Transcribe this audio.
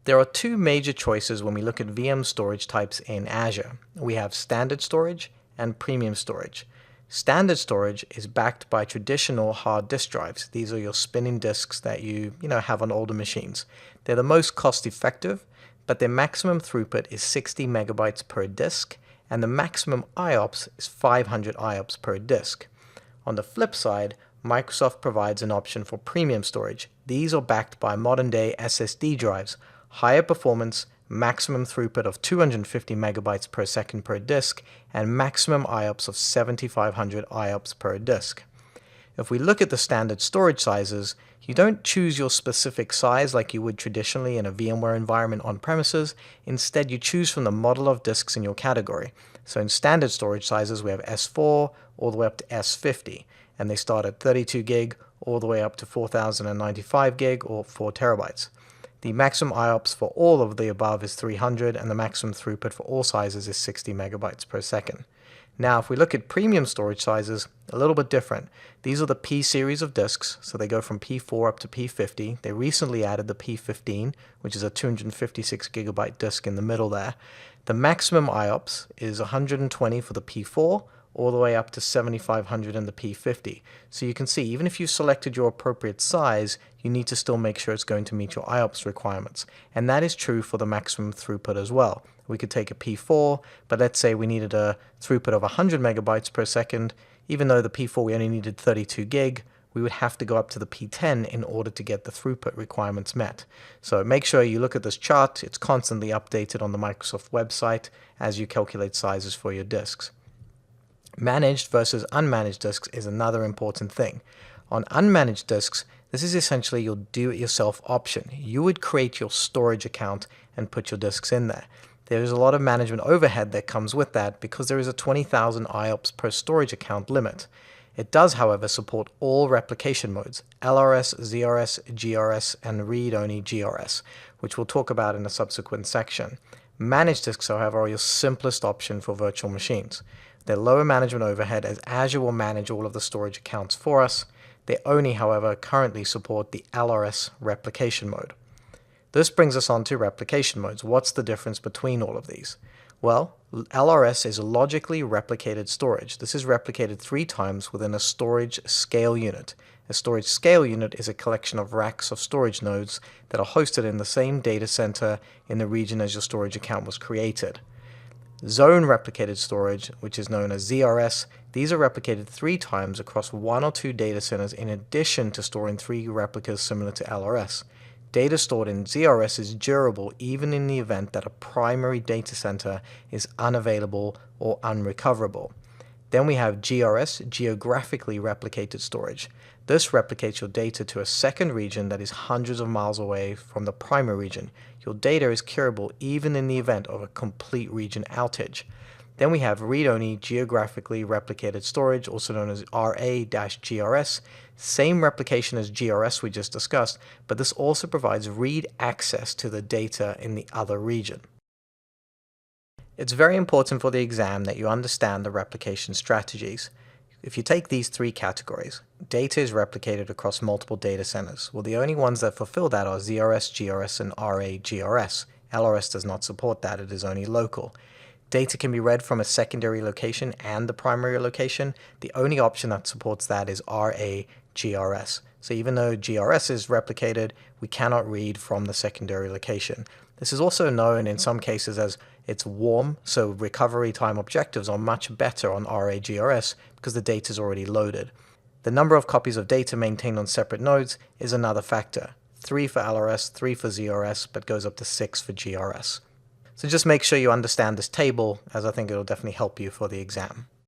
There are two major choices when we look at VM storage types in Azure. We have standard storage and premium storage. Standard storage is backed by traditional hard disk drives. These are your spinning disks that you have on older machines. They're the most cost effective, but their maximum throughput is 60 megabytes per disk, and the maximum IOPS is 500 IOPS per disk. On the flip side, Microsoft provides an option for premium storage. These are backed by modern-day SSD drives, higher performance, maximum throughput of 250 megabytes per second per disk, and maximum IOPS of 7500 IOPS per disk. If we look at the standard storage sizes, you don't choose your specific size like you would traditionally in a VMware environment on premises. Instead, you choose from the model of disks in your category. So in standard storage sizes, we have S4 all the way up to S50, and they start at 32 gig all the way up to 4095 gig or 4 terabytes. The maximum IOPS for all of the above is 300, and the maximum throughput for all sizes is 60 megabytes per second. Now, if we look at premium storage sizes, a little bit different. These are the P series of disks, so they go from P4 up to P50. They recently added the P15, which is a 256 gigabyte disk in the middle there. The maximum IOPS is 120 for the P4, all the way up to 7500 in the P50. So you can see, even if you selected your appropriate size, you need to still make sure it's going to meet your IOPS requirements. And that is true for the maximum throughput as well. We could take a P4, but let's say we needed a throughput of 100 megabytes per second. Even though the P4 we only needed 32 gig, we would have to go up to the P10 in order to get the throughput requirements met. So make sure you look at this chart. It's constantly updated on the Microsoft website as you calculate sizes for your disks. Managed versus unmanaged disks is another important thing. On unmanaged disks, this is essentially your do-it-yourself option. You would create your storage account and put your disks in there. There is a lot of management overhead that comes with that because there is a 20,000 IOPS per storage account limit. It does, however, support all replication modes, LRS, ZRS, GRS, and read-only GRS, which we'll talk about in a subsequent section. Managed disks, however, are your simplest option for virtual machines. They're lower management overhead as Azure will manage all of the storage accounts for us. They only, however, currently support the LRS replication mode. This brings us on to replication modes. What's the difference between all of these? Well, LRS is logically replicated storage. This is replicated 3 times within a storage scale unit. A storage scale unit is a collection of racks of storage nodes that are hosted in the same data center in the region as your storage account was created. Zone replicated storage, which is known as ZRS, these are replicated 3 times across 1 or 2 data centers in addition to storing 3 replicas similar to LRS. Data stored in ZRS is durable even in the event that a primary data center is unavailable or unrecoverable. Then we have GRS, geographically replicated storage. This replicates your data to a second region that is hundreds of miles away from the primary region. Your data is curable even in the event of a complete region outage. Then we have read-only geographically replicated storage, also known as RA-GRS. Same replication as GRS we just discussed, but this also provides read access to the data in the other region. It's very important for the exam that you understand the replication strategies. If you take these 3 categories, data is replicated across multiple data centers. Well, the only ones that fulfill that are ZRS, GRS, and RA-GRS. LRS does not support that, it is only local. Data can be read from a secondary location and the primary location. The only option that supports that is RA-GRS. So even though GRS is replicated, we cannot read from the secondary location. This is also known in some cases as it's warm, so recovery time objectives are much better on RA-GRS because the data is already loaded. The number of copies of data maintained on separate nodes is another factor. 3 for LRS, 3 for ZRS, but goes up to 6 for GRS. So just make sure you understand this table, as I think it will definitely help you for the exam.